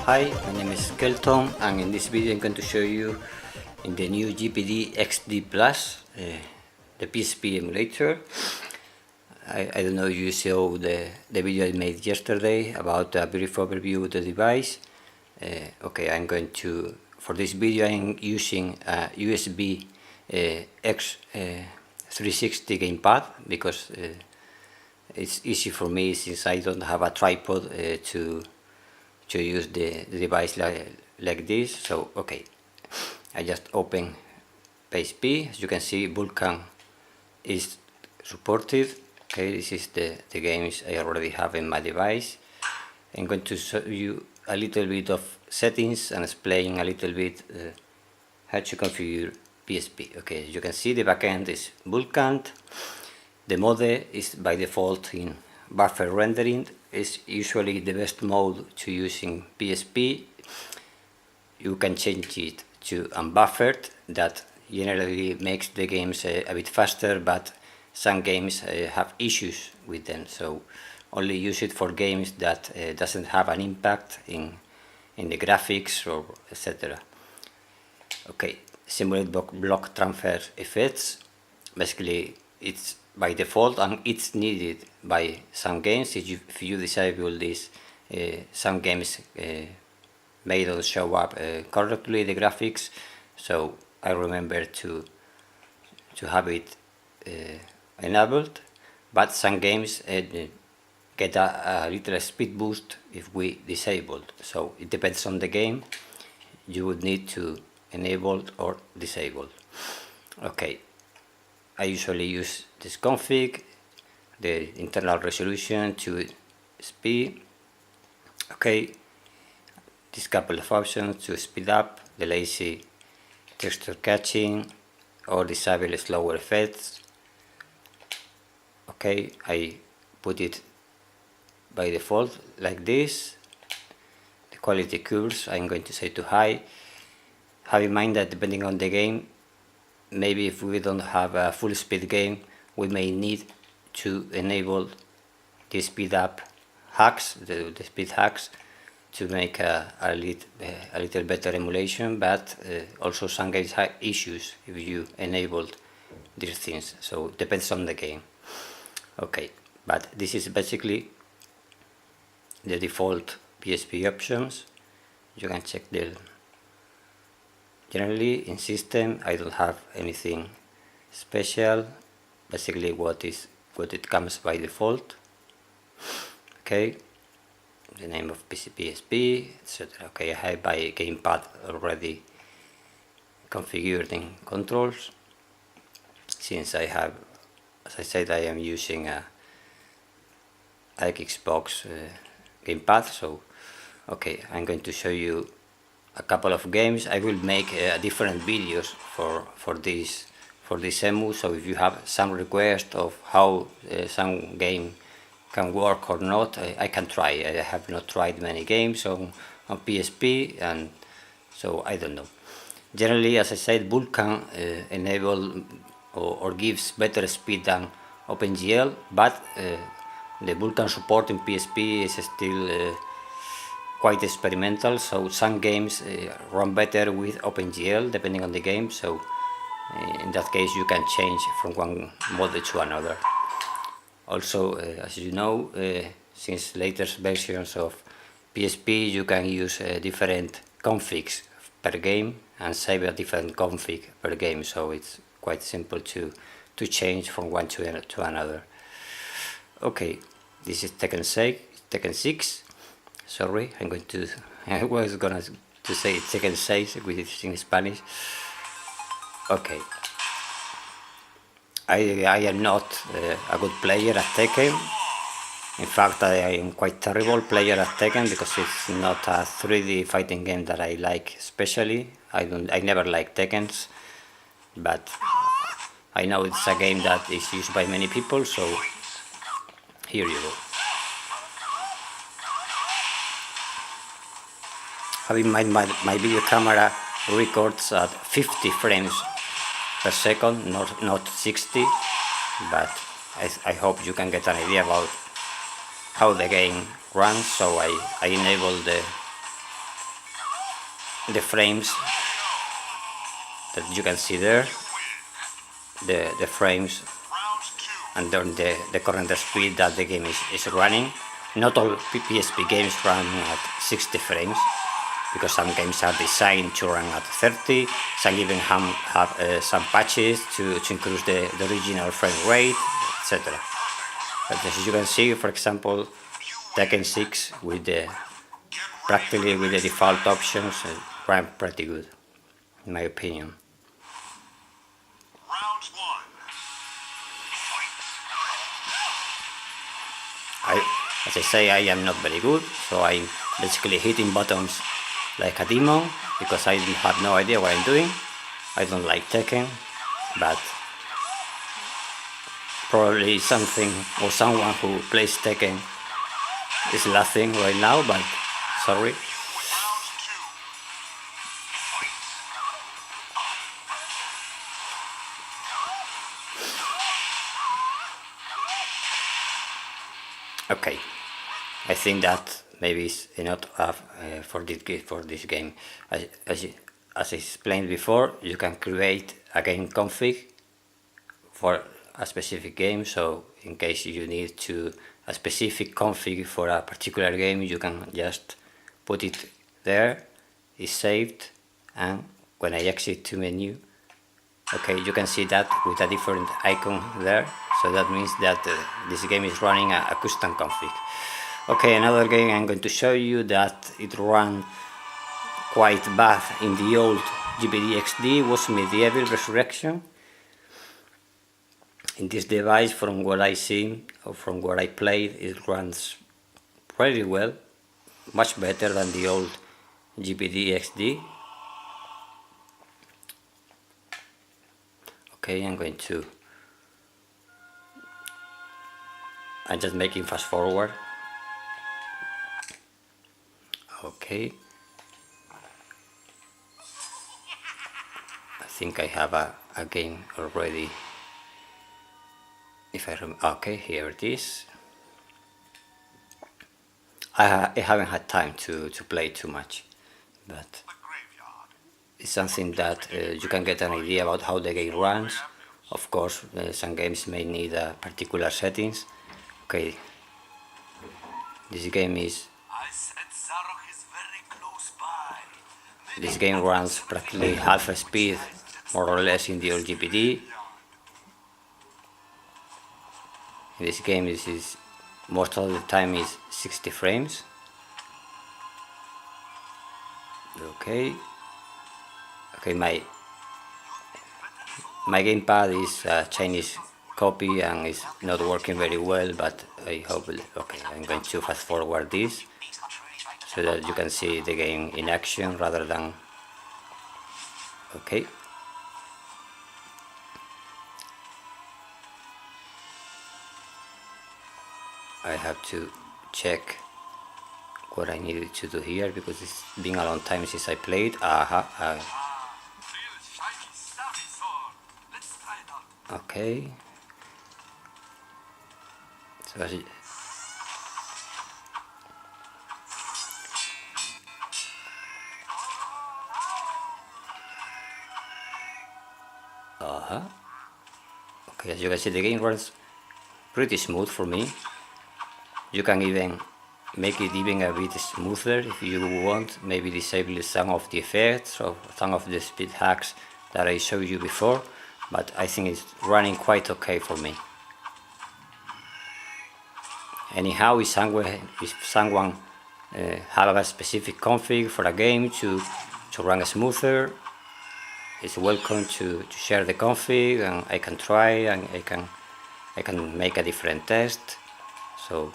Hi, my name is Kelton, and in this video I'm going to show you in the new GPD XD Plus, the PSP emulator. I don't know if you saw the video I made yesterday about a brief overview of the device. Okay, I'm going to, for this video I'm using a USB X360 gamepad because it's easy for me since I don't have a tripod to use the device like this. So okay, I just open PSP. As you can see, Vulkan is supported. Okay, this is the games I already have in my device. I'm going to show you a little bit of settings and explain a little bit how to configure PSP. Okay, as you can see, the backend is Vulkan. The mode is by default in buffer rendering. Is usually the best mode to use in PSP. You can change it to unbuffered. That generally makes the games a bit faster, but some games have issues with them, so only use it for games that doesn't have an impact in the graphics or etc. Okay, simulate block transfer effects. Basically, it's by default and it's needed by some games. If you disable this, some games may not show up correctly, the graphics, so I remember to have it enabled, but some games get a little speed boost if we disabled, so it depends on the game. You would need to enable or disable. Okay, I usually use this config, the internal resolution to speed. Okay, this couple of options to speed up, the lazy texture catching or disable slower effects. Okay, I put it by default like this. The quality curves I'm going to set to high. Have in mind that depending on the game, maybe if we don't have a full speed game, we may need to enable the speed up hacks, the speed hacks, to make a little better emulation, but also some games have issues if you enabled these things, so it depends on the game. Okay, but this is basically the default PSP options. You can check the generally in system. I don't have anything special, basically what it comes by default. Okay, the name of PSP, etc. Okay, I have my gamepad already configured in controls, since I have, as I said, I am using a Xbox gamepad. So okay, I'm going to show you a couple of games. I will make different videos for this emu, so if you have some request of how some game can work or not, I can try. I have not tried many games on PSP, and so I don't know. Generally, as I said, Vulkan enable or gives better speed than OpenGL, but the Vulkan support in PSP is still quite experimental, so some games run better with OpenGL depending on the game, so in that case you can change from one mode to another. Also, as you know, since latest versions of PSP, you can use different configs per game and save a different config per game, so it's quite simple to change from one to another. Okay, this is Tekken 6. Sorry, I was gonna say Tekken 6 with it in Spanish. Okay. I am not a good player at Tekken. In fact, I am quite terrible player at Tekken because it's not a 3D fighting game that I like especially. I never like Tekkens, but I know it's a game that is used by many people, so here you go. Have in mind my video camera records at 50 frames per second, not 60, but I hope you can get an idea about how the game runs. So I enable the frames that you can see there, the frames and then the current speed that the game is running. Not all PSP games run at 60 frames, because some games are designed to run at 30, some even have some patches to increase the original frame rate, etc. But as you can see, for example, Tekken 6 practically with the default options ran pretty good, in my opinion. As I say, I am not very good, so I'm basically hitting buttons like a demon, because I have no idea what I'm doing. I don't like Tekken, but probably something or someone who plays Tekken is laughing right now, but sorry. Okay, I think that maybe it's enough for this game. As I explained before, you can create a game config for a specific game, so in case you need a specific config for a particular game, you can just put it there, it's saved, and when I exit to menu, okay, you can see that with a different icon there, so that means that this game is running a custom config. Okay, another game I'm going to show you that it ran quite bad in the old GPD XD was Medieval Resurrection. In this device, from what I seen or from what I played, it runs pretty well, much better than the old GPD XD. Okay, I'm just making fast forward. Okay, I think I have a game already. If I remember, okay, here it is. I haven't had time to play too much, but it's something that you can get an idea about how the game runs. Of course, some games may need particular settings. Okay, this game runs practically half speed, more or less, in the old GPD. In this game, most of the time is 60 frames. Okay, my gamepad is a Chinese copy and is not working very well, but I hope. Okay, I'm going to fast forward this so that you can see the game in action rather than. Okay. I have to check what I needed to do here, because it's been a long time since I played. Okay. So okay, as you can see, the game runs pretty smooth for me. You can even make it even a bit smoother if you want, maybe disable some of the effects or some of the speed hacks that I showed you before, but I think it's running quite okay for me. Anyhow, if someone have a specific config for a game to run smoother, it's welcome to share the config, and I can try, and I can make a different test. So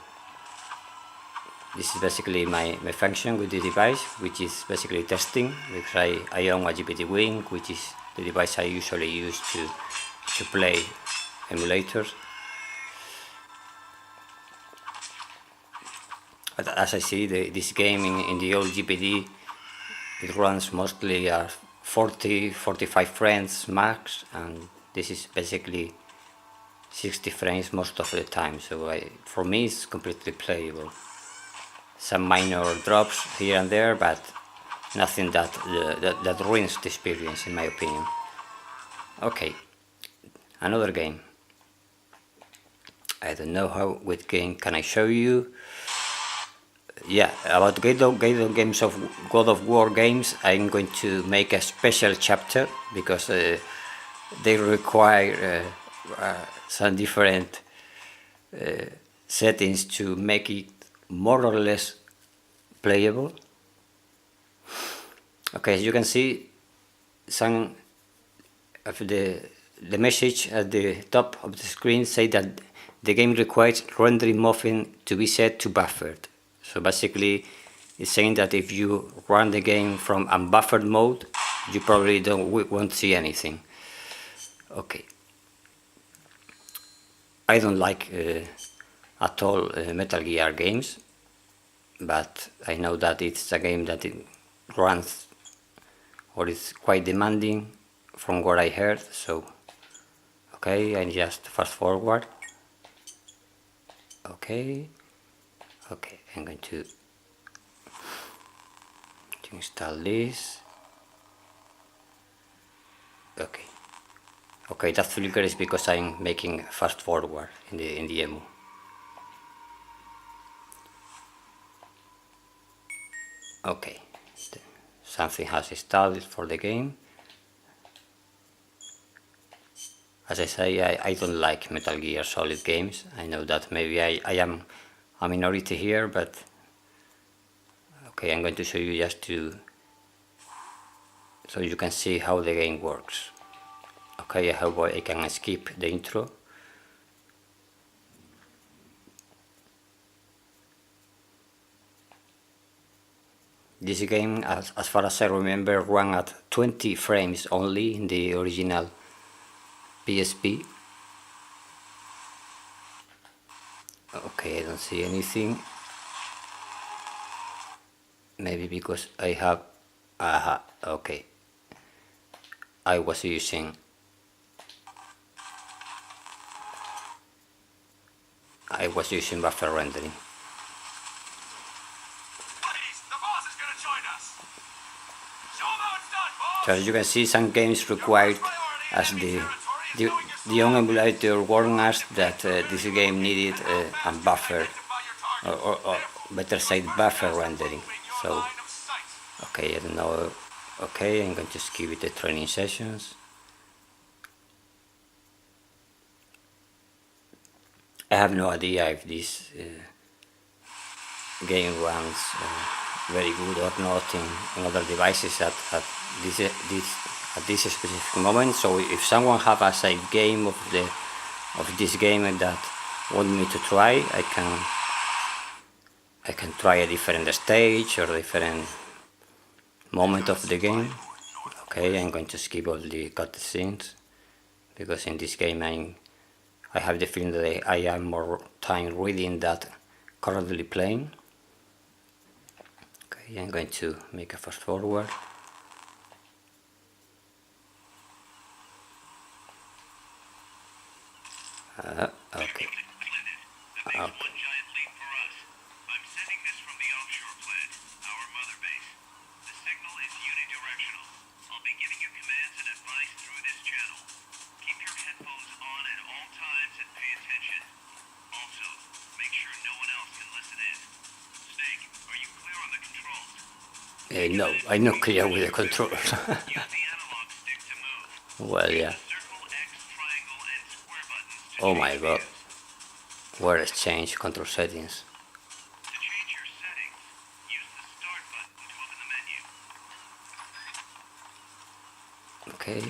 this is basically my function with the device, which is basically testing, because I own a GPD Wing, which is the device I usually use to play emulators. But as I see, this game in the old GPD, it runs mostly at 40-45 frames max, and this is basically 60 frames most of the time, so for me it's completely playable. Some minor drops here and there, but nothing that ruins the experience, in my opinion. Okay, another game. I don't know what game can I show you. Yeah, about games of God of War games, I'm going to make a special chapter because they require some different settings to make it more or less playable. Okay, as you can see, some of the message at the top of the screen say that the game requires rendering muffin to be set to buffered. So basically, it's saying that if you run the game from unbuffered mode, you probably won't see anything. Okay. I don't like at all Metal Gear games, but I know that it's a game that it runs or is quite demanding from what I heard. So, okay, I just fast forward. Okay, I'm going to install this. Okay, that flicker is because I'm making fast forward in the emu. Okay, something has installed for the game. As I say, I don't like Metal Gear Solid games. I know that maybe I am a minority here, but okay, I'm going to show you just so you can see how the game works. Okay, I hope I can skip the intro. This game, as far as I remember, ran at 20 frames only in the original PSP. Okay, I don't see anything. Maybe because I have... okay. I was using buffer rendering. So as you can see, some games required, as the own emulator warned us that this game needed a buffer, or better said, buffer rendering. So, okay, I don't know. Okay, I'm going to skip the training sessions. I have no idea if this game runs very good or not in other devices at this specific moment. So if someone have a save game of this game that want me to try, I can try a different stage or different moment of the game. Okay, I'm going to skip all the cutscenes because in this game I have the feeling that I am more time reading than currently playing. Okay, I'm going to make a fast forward. Okay. No, I'm not clear with the controls. Well, yeah. Oh my god. Where is change control settings? Okay.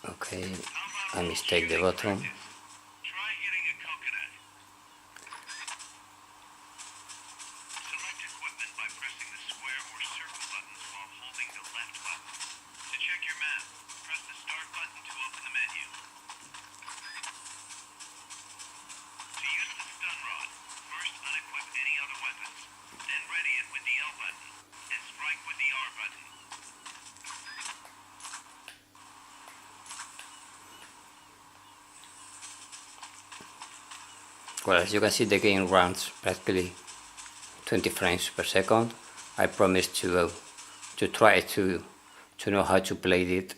Okay, I mistake the button. Well, as you can see, the game runs practically 20 frames per second. I promised to try to know how to play it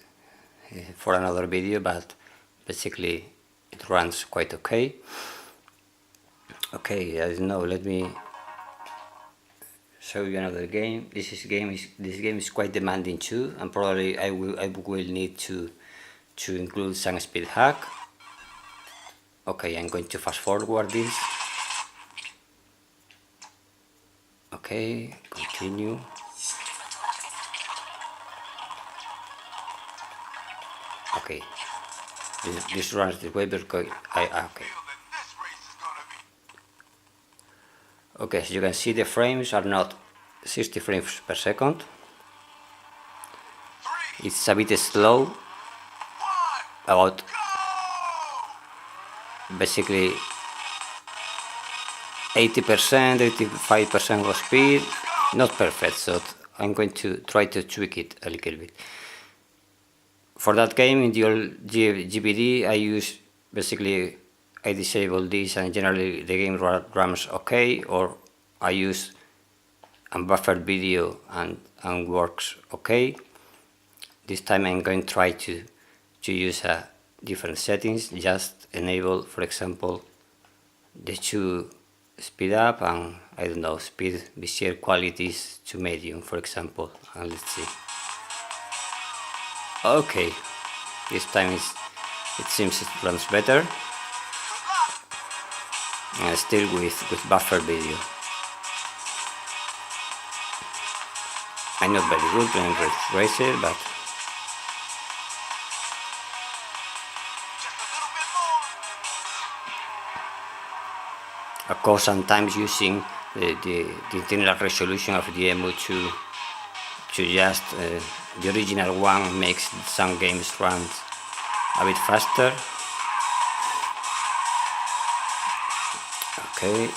for another video, but basically it runs quite okay. Okay, I don't know, let me show you another game. This game is quite demanding too, and probably I will need to include some speed hack. Okay, I'm going to fast forward this. Okay, continue. Okay, this runs the way because okay. Okay, as you can see, the frames are not 60 frames per second. It's a bit slow, about basically 80%, 85% of speed, not perfect, so I'm going to try to tweak it a little bit. For that game, in the old GPD, I disable this and generally the game runs okay, or I use unbuffered video and works okay. This time I'm going to try to use different settings, just enable, for example, the 2 speed up and I don't know, speed visual qualities to medium, for example, and let's see. Okay, this time it seems it runs better, and still with buffer video. I'm not very good playing Racer, but of course sometimes using the internal resolution of the emu to just the original one makes some games run a bit faster. Okay.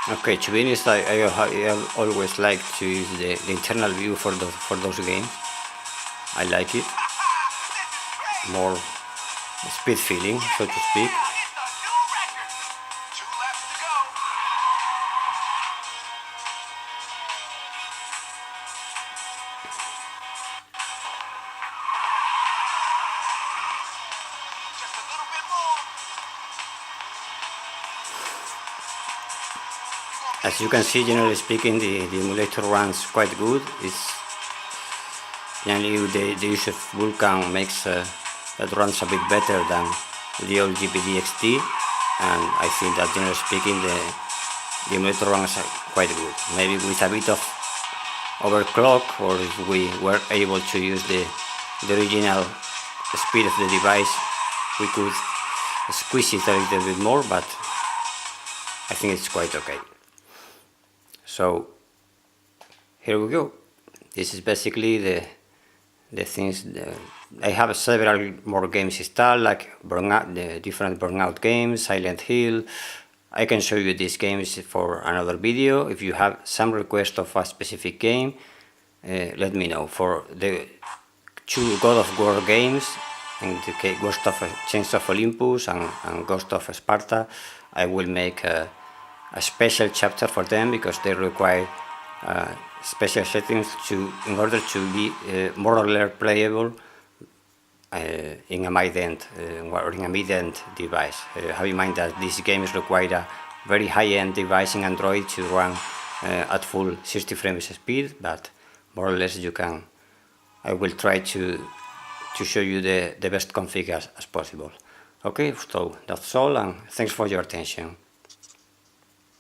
Okay, to be honest, I always like to use the internal view for those games. I like it. More speed feeling, so to speak. As you can see, generally speaking, the emulator runs quite good. It's generally the use of Vulkan makes that runs a bit better than the old GPD XD, and I think that generally speaking the emulator runs quite good. Maybe with a bit of overclock, or if we were able to use the original speed of the device, we could squeeze it a little bit more, but I think it's quite okay. So here we go. This is basically the things. I have several more games installed, like the different Burnout games, Silent Hill. I can show you these games for another video. If you have some request of a specific game, let me know. For the 2 God of War games, in the case Ghost of Chains of Olympus and Ghost of Sparta, I will make a special chapter for them because they require special settings in order to be more or less playable in a mid-end or in a mid-end device. Have in mind that these games require a very high-end device in Android to run at full 60 frames speed, but more or less you can. I will try to show you the best config as possible. Okay, so that's all, and thanks for your attention.